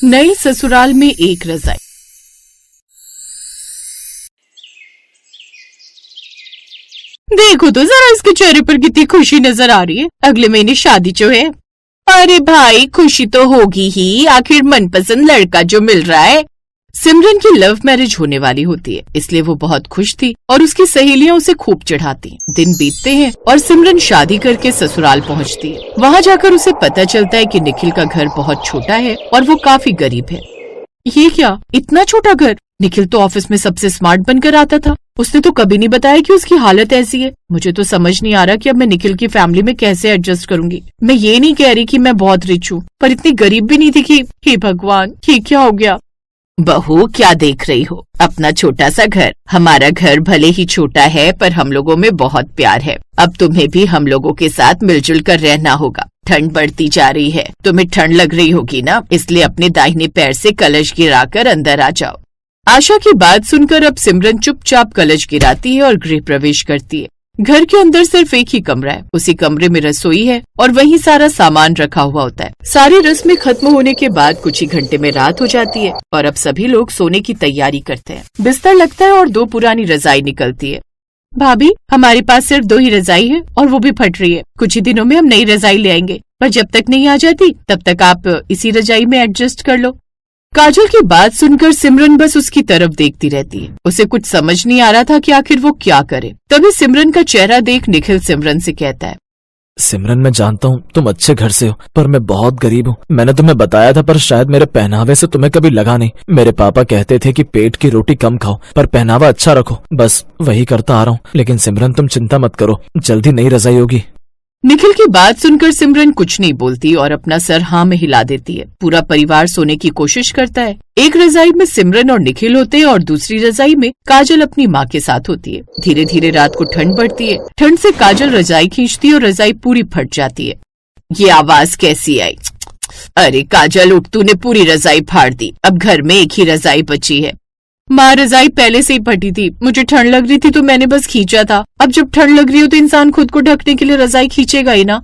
नई ससुराल में एक रजाई। देखो तो जरा इसके चेहरे पर कितनी खुशी नजर आ रही है। अगले महीने शादी जो है। अरे भाई खुशी तो होगी ही, आखिर मनपसंद लड़का जो मिल रहा है। सिमरन की लव मैरिज होने वाली होती है, इसलिए वो बहुत खुश थी और उसकी सहेलियां उसे खूब चिढ़ाती। दिन बीतते हैं और सिमरन शादी करके ससुराल पहुंचती है। वहां जाकर उसे पता चलता है कि निखिल का घर बहुत छोटा है और वो काफी गरीब है। ये क्या, इतना छोटा घर? निखिल तो ऑफिस में सबसे स्मार्ट बनकर आता था। उसने तो कभी नहीं बताया कि उसकी हालत ऐसी है। मुझे तो समझ नहीं आ रहा कि अब मैं निखिल की फैमिली में कैसे एडजस्ट करूंगी। मैं ये नहीं कह रही कि मैं बहुत रिच हूँ, पर इतनी गरीब भी नहीं थी कि हे भगवान ये क्या हो गया। बहू क्या देख रही हो, अपना छोटा सा घर। हमारा घर भले ही छोटा है पर हम लोगों में बहुत प्यार है। अब तुम्हें भी हम लोगों के साथ मिलजुल कर रहना होगा। ठंड बढ़ती जा रही है, तुम्हें ठंड लग रही होगी ना, इसलिए अपने दाहिने पैर से कलश गिराकर अंदर आ जाओ। आशा की बात सुनकर अब सिमरन चुपचाप कलश गिराती है और गृह प्रवेश करती है। घर के अंदर सिर्फ एक ही कमरा है। उसी कमरे में रसोई है और वहीं सारा सामान रखा हुआ होता है। सारी रस्में खत्म होने के बाद कुछ ही घंटे में रात हो जाती है और अब सभी लोग सोने की तैयारी करते हैं। बिस्तर लगता है और 2 पुरानी रजाई निकलती है। भाभी हमारे पास सिर्फ 2 ही रजाई है और वो भी फट रही है। कुछ ही दिनों में हम नई रजाई ले आएंगे, पर जब तक नहीं आ जाती तब तक आप इसी रजाई में एडजस्ट कर लो। काजल की बात सुनकर सिमरन बस उसकी तरफ देखती रहती है। उसे कुछ समझ नहीं आ रहा था कि आखिर वो क्या करे। तभी सिमरन का चेहरा देख निखिल सिमरन से कहता है, सिमरन मैं जानता हूँ तुम अच्छे घर से हो, पर मैं बहुत गरीब हूँ। मैंने तुम्हें बताया था, पर शायद मेरे पहनावे से तुम्हें कभी लगा नहीं। मेरे पापा कहते थे कि पेट की रोटी कम खाओ पर पहनावा अच्छा रखो, बस वही करता आ रहा हूँ। लेकिन सिमरन तुम चिंता मत करो, जल्दी नई रजाई होगी। निखिल की बात सुनकर सिमरन कुछ नहीं बोलती और अपना सर हाँ में हिला देती है। पूरा परिवार सोने की कोशिश करता है। एक रजाई में सिमरन और निखिल होते हैं और दूसरी रजाई में काजल अपनी माँ के साथ होती है। धीरे धीरे रात को ठंड बढ़ती है। ठंड से काजल रजाई खींचती है और रजाई पूरी फट जाती है। ये आवाज कैसी आई? अरे काजल उठ, तूने पूरी रजाई फाड़ दी। अब घर में एक ही रजाई बची है। माँ रजाई पहले से ही फटी थी, मुझे ठंड लग रही थी तो मैंने बस खींचा था। अब जब ठंड लग रही हो तो इंसान खुद को ढकने के लिए रजाई खींचेगा ही ना।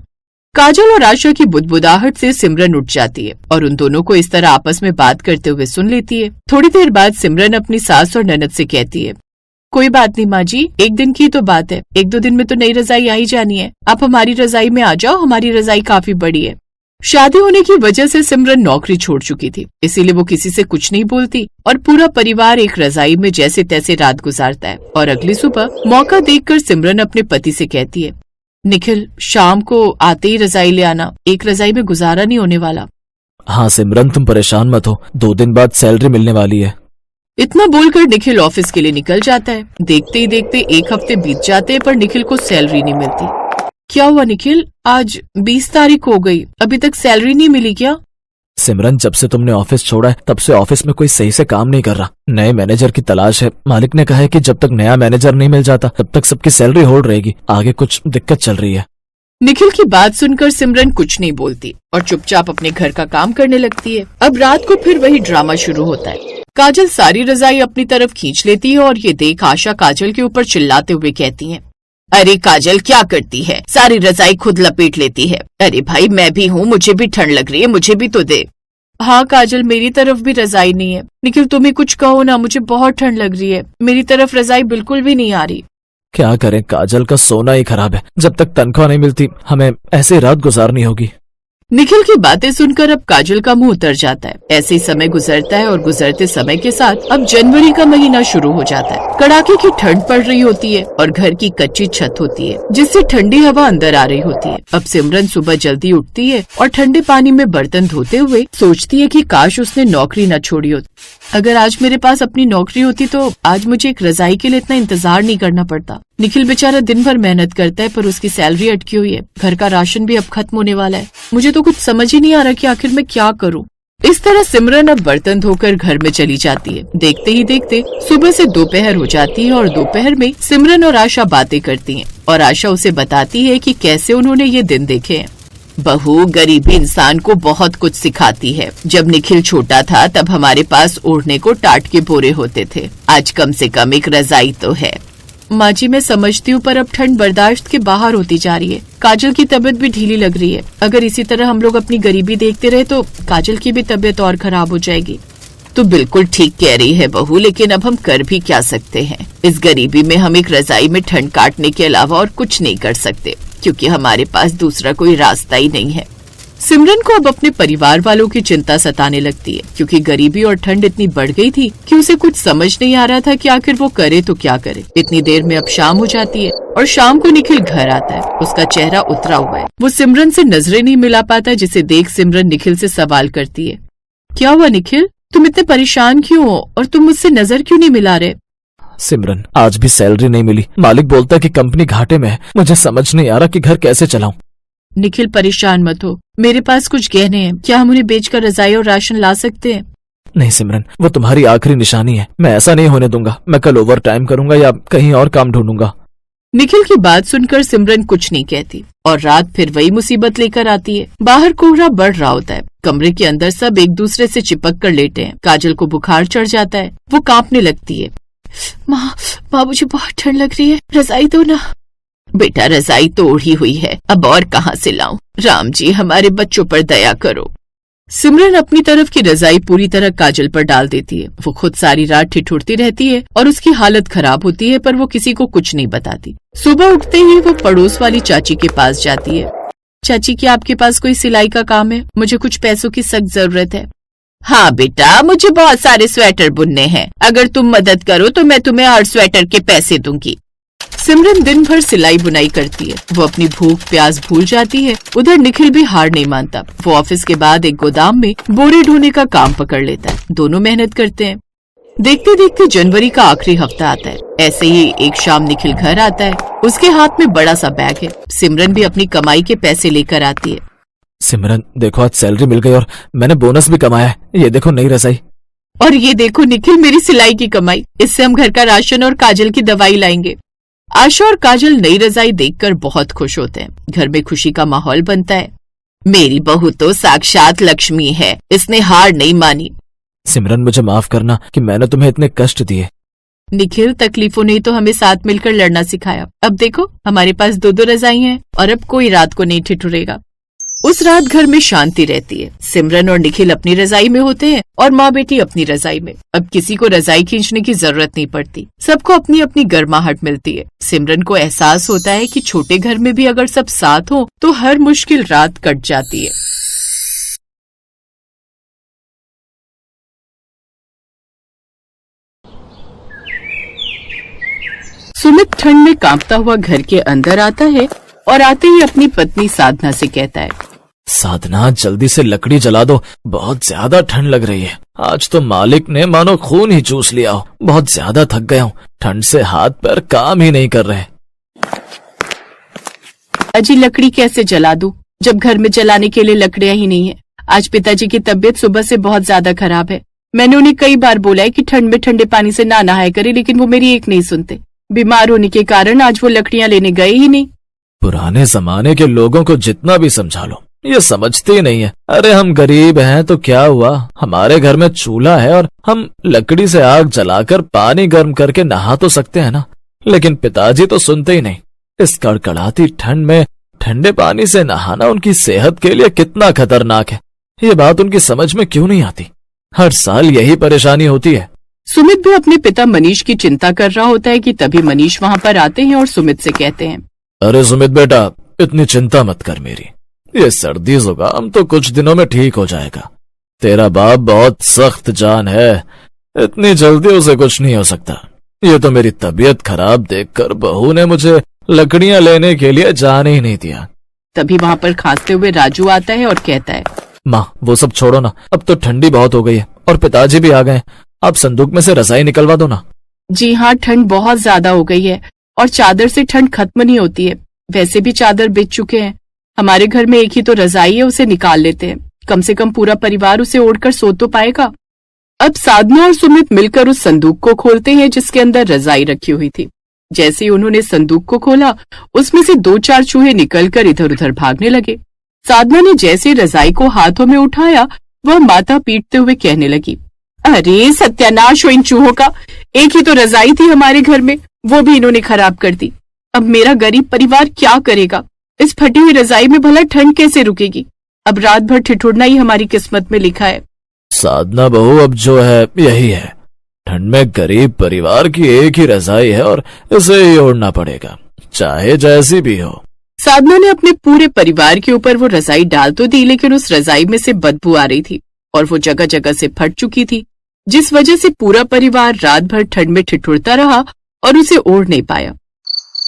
काजल और आशा की बुदबुदाहट से सिमरन उठ जाती है और उन दोनों को इस तरह आपस में बात करते हुए सुन लेती है। थोड़ी देर बाद सिमरन अपनी सास और ननद से कहती है, कोई बात नहीं माँ जी, एक दिन की तो बात है, 1-2 दिन में तो नई रजाई आ ही जानी है। आप हमारी रजाई में आ जाओ, हमारी रजाई काफी बड़ी है। शादी होने की वजह से सिमरन नौकरी छोड़ चुकी थी, इसीलिए वो किसी से कुछ नहीं बोलती और पूरा परिवार एक रजाई में जैसे तैसे रात गुजारता है। और अगली सुबह मौका देखकर सिमरन अपने पति से कहती है, निखिल शाम को आते ही रजाई ले आना, एक रजाई में गुजारा नहीं होने वाला। हाँ सिमरन तुम परेशान मत हो, 2 दिन बाद सैलरी मिलने वाली है। इतना बोलकर निखिल ऑफिस के लिए निकल जाता है। देखते ही देखते 1 हफ्ते बीत जाते हैं पर निखिल को सैलरी नहीं मिलती। क्या हुआ निखिल, आज 20 तारीख हो गई, अभी तक सैलरी नहीं मिली क्या? सिमरन जब से तुमने ऑफिस छोड़ा है तब से ऑफिस में कोई सही से काम नहीं कर रहा। नए मैनेजर की तलाश है। मालिक ने कहा है कि जब तक नया मैनेजर नहीं मिल जाता तब तक सबकी सैलरी होल्ड रहेगी। आगे कुछ दिक्कत चल रही है। निखिल की बात सुनकर सिमरन कुछ नहीं बोलती और चुपचाप अपने घर का काम करने लगती है। अब रात को फिर वही ड्रामा शुरू होता है। काजल सारी रजाई अपनी तरफ खींच लेती है और ये देख आशा काजल के ऊपर चिल्लाते हुए कहती है, अरे काजल क्या करती है, सारी रजाई खुद लपेट लेती है। अरे भाई मैं भी हूँ, मुझे भी ठंड लग रही है, मुझे भी तो दे। हाँ काजल मेरी तरफ भी रजाई नहीं है। निखिल तुम ही कुछ कहो ना, मुझे बहुत ठंड लग रही है, मेरी तरफ रजाई बिल्कुल भी नहीं आ रही। क्या करें, काजल का सोना ही खराब है। जब तक तनख्वाह नहीं मिलती हमें ऐसे रात गुजारनी होगी। निखिल की बातें सुनकर अब काजल का मुंह उतर जाता है। ऐसे ही समय गुजरता है और गुजरते समय के साथ अब जनवरी का महीना शुरू हो जाता है। कड़ाके की ठंड पड़ रही होती है और घर की कच्ची छत होती है जिससे ठंडी हवा अंदर आ रही होती है। अब सिमरन सुबह जल्दी उठती है और ठंडे पानी में बर्तन धोते हुए सोचती है कि काश उसने नौकरी न छोड़ी होती। अगर आज मेरे पास अपनी नौकरी होती तो आज मुझे एक रजाई के लिए इतना इंतजार नहीं करना पड़ता। निखिल बेचारा दिन भर मेहनत करता है पर उसकी सैलरी अटकी हुई है। घर का राशन भी अब खत्म होने वाला है। मुझे तो कुछ समझ ही नहीं आ रहा कि आखिर मैं क्या करूं। इस तरह सिमरन अब बर्तन धोकर घर में चली जाती है। देखते ही देखते सुबह से दोपहर हो जाती है और दोपहर में सिमरन और आशा बातें करती हैं और आशा उसे बताती है कि कैसे उन्होंने ये दिन देखे हैं। बहू गरीबी इंसान को बहुत कुछ सिखाती है। जब निखिल छोटा था तब हमारे पास ओढ़ने को टाट के बोरे होते थे, आज कम से कम एक रजाई तो है। माँ जी मैं समझती हूँ, पर अब ठंड बर्दाश्त के बाहर होती जा रही है। काजल की तबीयत भी ढीली लग रही है। अगर इसी तरह हम लोग अपनी गरीबी देखते रहे तो काजल की भी तबीयत और खराब हो जाएगी। तो बिल्कुल ठीक कह रही है बहू, लेकिन अब हम कर भी क्या सकते हैं। इस गरीबी में हम एक रजाई में ठंड काटने के अलावा और कुछ नहीं कर सकते, क्योंकि हमारे पास दूसरा कोई रास्ता ही नहीं है। सिमरन को अब अपने परिवार वालों की चिंता सताने लगती है, क्योंकि गरीबी और ठंड इतनी बढ़ गई थी कि उसे कुछ समझ नहीं आ रहा था कि आखिर वो करे तो क्या करे। इतनी देर में अब शाम हो जाती है और शाम को निखिल घर आता है। उसका चेहरा उतरा हुआ है। वो सिमरन से नजरें नहीं मिला पाता, जिसे देख सिमरन निखिल से सवाल करती है, क्या हुआ निखिल, तुम इतने परेशान क्यों हो और तुम मुझसे नजर क्यों नहीं मिला रहे? सिमरन, आज भी सैलरी नहीं मिली। मालिक बोलता है कि कंपनी घाटे में है। मुझे समझ नहीं आ रहा कि घर कैसे चलाऊं। निखिल परेशान मत हो, मेरे पास कुछ गहने हैं, क्या हम उन्हें बेचकर रजाई और राशन ला सकते हैं? नहीं सिमरन, वो तुम्हारी आखिरी निशानी है। मैं ऐसा नहीं होने दूंगा। मैं कल ओवर टाइम करूंगा या कहीं और काम ढूंढूंगा। निखिल की बात सुनकर सिमरन कुछ नहीं कहती और रात फिर वही मुसीबत लेकर आती है। बाहर कोहरा बढ़ रहा होता है। कमरे के अंदर सब एक दूसरे से चिपक कर लेटे हैं। काजल को बुखार चढ़ जाता है। वो कांपने लगती है। माँ मुझे बहुत ठंड लग रही है, रजाई दो ना। बेटा रजाई तो ओढ़ी हुई है, अब और कहाँ से लाऊं? राम जी हमारे बच्चों पर दया करो। सिमरन अपनी तरफ की रजाई पूरी तरह काजल पर डाल देती है। वो खुद सारी रात ठिठुरती रहती है और उसकी हालत खराब होती है, पर वो किसी को कुछ नहीं बताती। सुबह उठते ही वो पड़ोस वाली चाची के पास जाती है। चाची क्या आपके पास कोई सिलाई का काम है? मुझे कुछ पैसों की सख्त जरूरत है। हाँ बेटा, मुझे बहुत सारे स्वेटर बुनने हैं। अगर तुम मदद करो तो मैं तुम्हें हर स्वेटर के पैसे दूंगी। सिमरन दिन भर सिलाई बुनाई करती है। वो अपनी भूख प्यास भूल जाती है। उधर निखिल भी हार नहीं मानता। वो ऑफिस के बाद एक गोदाम में बोरे ढोने का काम पकड़ लेता है। दोनों मेहनत करते हैं। देखते देखते जनवरी का आखिरी हफ्ता आता है। ऐसे ही एक शाम निखिल घर आता है। उसके हाथ में बड़ा सा बैग है। सिमरन भी अपनी कमाई के पैसे लेकर आती है। सिमरन देखो, आज सैलरी मिल गई और मैंने बोनस भी कमाया है। ये देखो नई रजाई। और ये देखो निखिल, मेरी सिलाई की कमाई। इससे हम घर का राशन और काजल की दवाई लाएंगे। आशा और काजल नई रजाई देखकर बहुत खुश होते हैं। घर में खुशी का माहौल बनता है। मेरी बहू तो साक्षात लक्ष्मी है, इसने हार नहीं मानी। सिमरन मुझे माफ करना कि मैंने तुम्हें इतने कष्ट दिए। निखिल, तकलीफों ने तो हमें साथ मिलकर लड़ना सिखाया। अब देखो हमारे पास दो दो रजाई हैं और अब कोई रात को नहीं ठिठुरेगा। उस रात घर में शांति रहती है। सिमरन और निखिल अपनी रजाई में होते हैं और माँ बेटी अपनी रजाई में। अब किसी को रजाई खींचने की जरूरत नहीं पड़ती। सबको अपनी अपनी गर्माहट मिलती है। सिमरन को एहसास होता है कि छोटे घर में भी अगर सब साथ हो तो हर मुश्किल रात कट जाती है। सुमित ठंड में कांपता हुआ घर के अंदर आता है और आते ही अपनी पत्नी साधना से कहता है, साधना जल्दी से लकड़ी जला दो, बहुत ज्यादा ठंड लग रही है। आज तो मालिक ने मानो खून ही चूस लिया हो। बहुत ज्यादा थक गया हूँ। ठंड से हाथ पैर काम ही नहीं कर रहे। अजी लकड़ी कैसे जला दूं, जब घर में जलाने के लिए लकड़ियां ही नहीं है। आज पिताजी की तबीयत सुबह से बहुत ज्यादा खराब है। मैंने उन्हें कई बार बोला है कि ठंड में ठंडे पानी से ना नहाया करे, लेकिन वो मेरी एक नहीं सुनते। बीमार होने के कारण आज वो लकड़ियां लेने गए ही नहीं। पुराने जमाने के लोगों को जितना भी समझा लो, ये समझते ही नहीं है। अरे हम गरीब हैं तो क्या हुआ, हमारे घर में चूल्हा है और हम लकड़ी से आग जलाकर पानी गर्म करके नहा तो सकते हैं ना। लेकिन पिताजी तो सुनते ही नहीं। इस कड़कड़ाती ठंड में ठंडे पानी से नहाना उनकी सेहत के लिए कितना खतरनाक है, ये बात उनकी समझ में क्यों नहीं आती। हर साल यही परेशानी होती है। सुमित भी अपने पिता मनीष की चिंता कर रहा होता है कि तभी मनीष वहाँ पर आते हैं और सुमित से कहते हैं, अरे सुमित बेटा, इतनी चिंता मत कर मेरी। ये सर्दी जुकाम तो कुछ दिनों में ठीक हो जाएगा। तेरा बाप बहुत सख्त जान है, इतनी जल्दी उसे कुछ नहीं हो सकता। ये तो मेरी तबीयत खराब देखकर बहू ने मुझे लकड़ियां लेने के लिए जाने ही नहीं दिया। तभी वहाँ पर खांसते हुए राजू आता है और कहता है, माँ वो सब छोड़ो ना, अब तो ठंडी बहुत हो गई है और पिताजी भी आ गए। आप संदूक में से रजाई निकलवा दो ना। जी हाँ, ठंड बहुत ज्यादा हो गई है और चादर से ठंड खत्म नहीं होती है। वैसे भी चादर बिछ चुके हैं। हमारे घर में एक ही तो रजाई है, उसे निकाल लेते हैं। कम से कम पूरा परिवार उसे ओढ़कर सो तो पाएगा। अब साधना और सुमित मिलकर उस संदूक को खोलते हैं जिसके अंदर रजाई रखी हुई थी। जैसे ही उन्होंने संदूक को खोला, उसमें से 2-4 चूहे निकलकर इधर उधर भागने लगे। साधना ने जैसे रजाई को हाथों में उठाया, वह माथा पीटते हुए कहने लगी, अरे सत्यानाश हो इन चूहों का, एक ही तो रजाई थी हमारे घर में, वो भी इन्होंने खराब कर दी। अब मेरा गरीब परिवार क्या करेगा? इस फटी हुई रजाई में भला ठंड कैसे रुकेगी? अब रात भर ठिठुरना ही हमारी किस्मत में लिखा है। साधना बहू, अब जो है यही है, ठंड में गरीब परिवार की एक ही रजाई है और इसे ही ओढ़ना पड़ेगा, चाहे जैसी भी हो। साधना ने अपने पूरे परिवार के ऊपर वो रजाई डाल तो दी, लेकिन उस रजाई में से बदबू आ रही थी और वो जगह जगह से फट चुकी थी, जिस वजह से पूरा परिवार रात भर ठंड में ठिठुरता रहा और उसे ओढ़ नहीं पाया।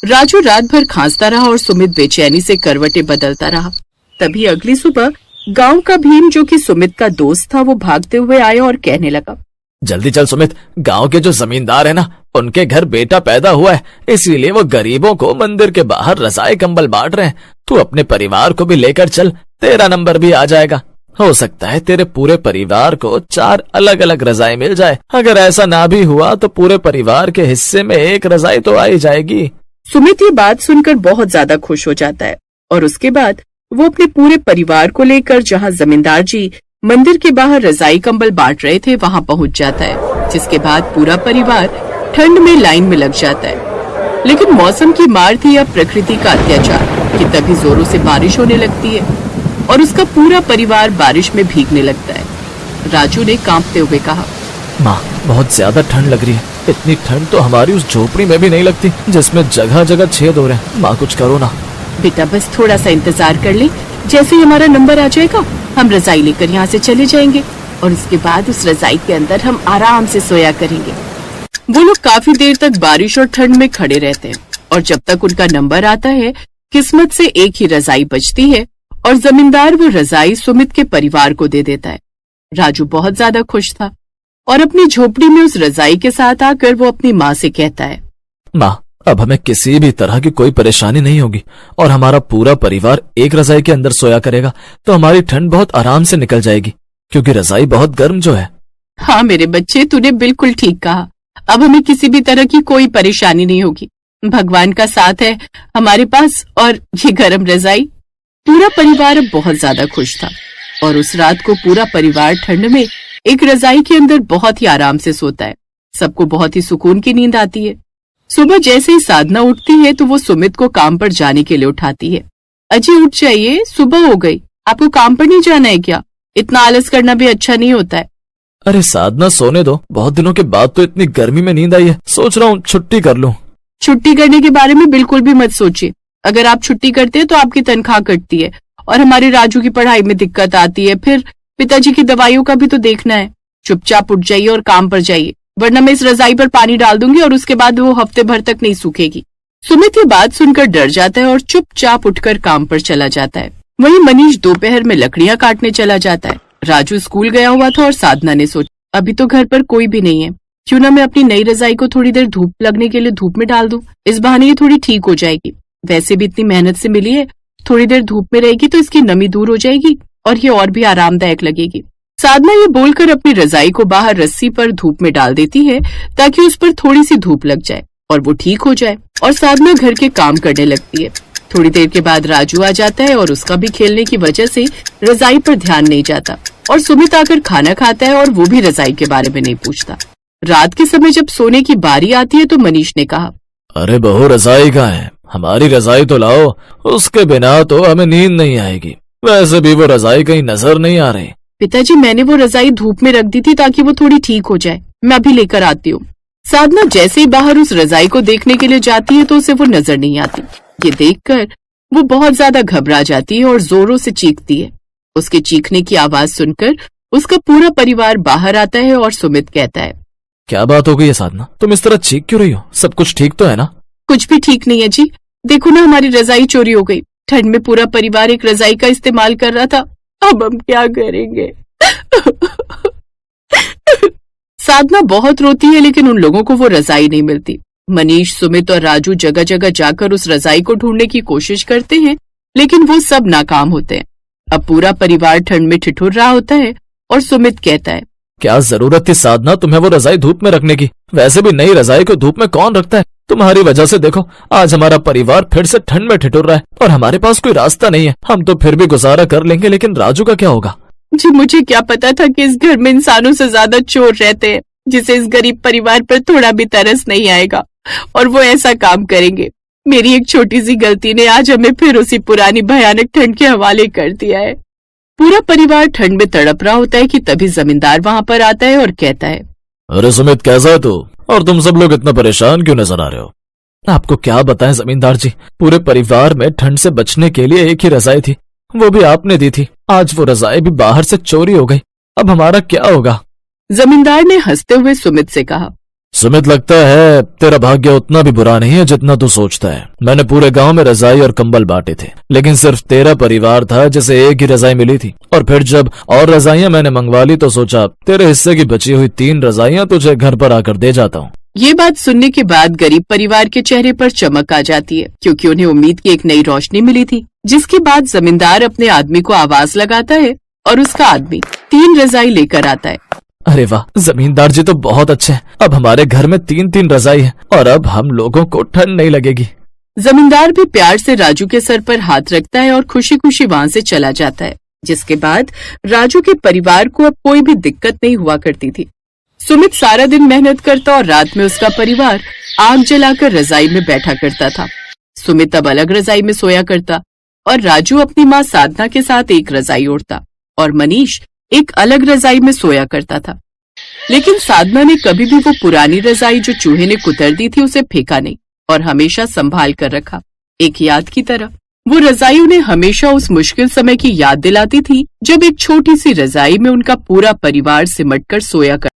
राजू रात भर खांसता रहा और सुमित बेचैनी से करवटें बदलता रहा। तभी अगली सुबह गांव का भीम, जो कि सुमित का दोस्त था, वो भागते हुए आया और कहने लगा, जल्दी चल सुमित, गांव के जो जमींदार है ना, उनके घर बेटा पैदा हुआ है, इसीलिए वो गरीबों को मंदिर के बाहर रजाई कंबल बांट रहे हैं। तू अपने परिवार को भी लेकर चल, तेरा नंबर भी आ जाएगा। हो सकता है तेरे पूरे परिवार को 4 अलग अलग रजाई मिल जाए। अगर ऐसा ना भी हुआ तो पूरे परिवार के हिस्से में एक रजाई तो आ ही जाएगी। सुमित ये बात सुनकर बहुत ज्यादा खुश हो जाता है और उसके बाद वो अपने पूरे परिवार को लेकर जहाँ जमींदार जी मंदिर के बाहर रजाई कंबल बांट रहे थे वहाँ पहुँच जाता है, जिसके बाद पूरा परिवार ठंड में लाइन में लग जाता है। लेकिन मौसम की मार थी या प्रकृति का अत्याचार कि तभी जोरों से बारिश होने लगती है और उसका पूरा परिवार बारिश में भीगने लगता है। राजू ने कांपते हुए कहा, माँ, बहुत ज्यादा ठंड लग रही है। इतनी ठंड तो हमारी उस झोपड़ी में भी नहीं लगती, जिसमें जगह जगह छेद हो रहे हैं। माँ, कुछ करो ना। बेटा बस थोड़ा सा इंतजार कर ले, जैसे ही हमारा नंबर आ जाएगा हम रजाई लेकर यहाँ से चले जाएंगे और उसके बाद उस रजाई के अंदर हम आराम से सोया करेंगे। वो लोग काफी देर तक बारिश और ठंड में खड़े रहते हैं और जब तक उनका नंबर आता है किस्मत से एक ही रजाई बचती है और जमींदार वो रजाई सुमित के परिवार को दे देता है। राजू बहुत ज्यादा खुश था और अपनी झोपड़ी में उस रजाई के साथ आकर वो अपनी माँ से कहता है, माँ, अब हमें किसी भी तरह की कोई परेशानी नहीं होगी और हमारा पूरा परिवार एक रजाई के अंदर सोया करेगा तो हमारी ठंड बहुत आराम से निकल जाएगी, क्योंकि रजाई बहुत गर्म जो है। हाँ मेरे बच्चे, तूने बिल्कुल ठीक कहा। अब हमें किसी भी तरह की कोई परेशानी नहीं होगी। भगवान का साथ है हमारे पास और ये गर्म रजाई। पूरा परिवार अब बहुत ज्यादा खुश था और उस रात को पूरा परिवार ठंड में एक रजाई के अंदर बहुत ही आराम से सोता है। सबको बहुत ही सुकून की नींद आती है। सुबह जैसे ही साधना उठती है तो वो सुमित को काम पर जाने के लिए उठाती है। अजी उठ जाइए, सुबह हो गई, आपको काम पर नहीं जाना है क्या? इतना आलस करना भी अच्छा नहीं होता है। अरे साधना, सोने दो, बहुत दिनों के बाद तो इतनी गर्मी में नींद आई है, सोच रहा हूँ छुट्टी कर लूं। छुट्टी करने के बारे में बिल्कुल भी मत सोचिए। अगर आप छुट्टी करते हैं तो आपकी तनख्वाह कटती है और हमारे राजू की पढ़ाई में दिक्कत आती है, फिर पिताजी की दवाइयों का भी तो देखना है। चुपचाप उठ जाइए और काम पर जाइए, वरना मैं इस रजाई पर पानी डाल दूंगी और उसके बाद वो हफ्ते भर तक नहीं सूखेगी। सुमित ये बात सुनकर डर जाता है और चुपचाप उठकर काम पर चला जाता है। वहीं मनीष दोपहर में लकड़ियां काटने चला जाता है। राजू स्कूल गया हुआ था और साधना ने सोचा अभी तो घर पर कोई भी नहीं है, क्यों ना मैं अपनी नई रजाई को थोड़ी देर धूप लगने के लिए धूप में डाल दूं। इस बहाने ये थोड़ी ठीक हो जाएगी। वैसे भी इतनी मेहनत से मिली है, थोड़ी देर धूप में रहेगी तो इसकी नमी दूर हो जाएगी और ये और भी आरामदायक लगेगी। साधना ये बोलकर अपनी रजाई को बाहर रस्सी पर धूप में डाल देती है ताकि उस पर थोड़ी सी धूप लग जाए और वो ठीक हो जाए और साधना घर के काम करने लगती है। थोड़ी देर के बाद राजू आ जाता है और उसका भी खेलने की वजह से रजाई पर ध्यान नहीं जाता और सुमित आकर खाना खाता है और वो भी रजाई के बारे में नहीं पूछता। रात के समय जब सोने की बारी आती है तो मनीष ने कहा, अरे बहू, रजाई कहाँ है? हमारी रजाई तो लाओ, उसके बिना तो हमें नींद नहीं आएगी। वैसे भी वो रजाई कहीं नजर नहीं आ रही। पिताजी, मैंने वो रजाई धूप में रख दी थी ताकि वो थोड़ी ठीक हो जाए, मैं अभी लेकर आती हूँ। साधना जैसे ही बाहर उस रजाई को देखने के लिए जाती है तो उसे वो नजर नहीं आती। ये देखकर वो बहुत ज्यादा घबरा जाती है और जोरों से चीखती है। उसके चीखने की आवाज सुनकर उसका पूरा परिवार बाहर आता है और सुमित कहता है, क्या बात हो गई है साधना, तुम इस तरह चीख क्यों रही हो? सब कुछ ठीक तो है ना? कुछ भी ठीक नहीं है जी, देखो ना हमारी रजाई चोरी हो गई। ठंड में पूरा परिवार एक रजाई का इस्तेमाल कर रहा था, अब हम क्या करेंगे? साधना बहुत रोती है लेकिन उन लोगों को वो रजाई नहीं मिलती। मनीष, सुमित और राजू जगह जगह जाकर उस रजाई को ढूंढने की कोशिश करते हैं लेकिन वो सब नाकाम होते हैं। अब पूरा परिवार ठंड में ठिठुर रहा होता है और सुमित कहता है, क्या जरूरत थी साधना तुम्हें वो रजाई धूप में रखने की? वैसे भी नई रजाई को धूप में कौन रखता है? तुम्हारी वजह से देखो आज हमारा परिवार फिर से ठंड में ठिठुर रहा है और हमारे पास कोई रास्ता नहीं है। हम तो फिर भी गुजारा कर लेंगे, लेकिन राजू का क्या होगा? जी मुझे क्या पता था कि इस घर में इंसानों से ज्यादा चोर रहते हैं। जिसे इस गरीब परिवार पर थोड़ा भी तरस नहीं आएगा और वो ऐसा काम करेंगे। मेरी एक छोटी सी गलती ने आज हमें फिर उसी पुरानी भयानक ठंड के हवाले कर दिया है। पूरा परिवार ठंड में तड़प रहा होता है कि तभी जमींदार वहां पर आता है और कहता है, अरे सुमित, कैसा है तू? और तुम सब लोग इतना परेशान क्यों नजर आ रहे हो? आपको क्या बताएं जमींदार जी, पूरे परिवार में ठंड से बचने के लिए एक ही रजाई थी, वो भी आपने दी थी। आज वो रजाई भी बाहर से चोरी हो गई। अब हमारा क्या होगा? जमींदार ने हंसते हुए सुमित से कहा, सुमित, लगता है तेरा भाग्य उतना भी बुरा नहीं है जितना तू सोचता है। मैंने पूरे गांव में रजाई और कंबल बांटे थे, लेकिन सिर्फ तेरा परिवार था जिसे एक ही रजाई मिली थी। और फिर जब और रजाइयां मैंने मंगवा ली तो सोचा तेरे हिस्से की बची हुई 3 रजाइयां तुझे घर पर आकर दे जाता हूँ। ये बात सुनने के बाद गरीब परिवार के चेहरे पर चमक आ जाती है, क्योंकि उन्हें उम्मीद की एक नई रोशनी मिली थी। जिसके बाद जमींदार अपने आदमी को आवाज लगाता है और उसका आदमी 3 रजाई लेकर आता है। अरे वाह, जमींदार जी तो बहुत अच्छे हैं। अब हमारे घर में 3-3 रजाई है और अब हम लोगों को ठंड नहीं लगेगी। जमींदार भी प्यार से राजू के सर पर हाथ रखता है और खुशी खुशी वहाँ से चला जाता है। जिसके बाद राजू के परिवार को अब कोई भी दिक्कत नहीं हुआ करती थी। सुमित सारा दिन मेहनत करता और रात में उसका परिवार आग जलाकर रजाई में बैठा करता था। सुमित अब अलग रजाई में सोया करता और राजू अपनी माँ साधना के साथ एक रजाई ओढ़ता और मनीष एक अलग रजाई में सोया करता था। लेकिन साधना ने कभी भी वो पुरानी रजाई जो चूहे ने कुतर दी थी उसे फेंका नहीं और हमेशा संभाल कर रखा, एक याद की तरह। वो रजाई उन्हें हमेशा उस मुश्किल समय की याद दिलाती थी जब एक छोटी सी रजाई में उनका पूरा परिवार सिमट कर सोया कर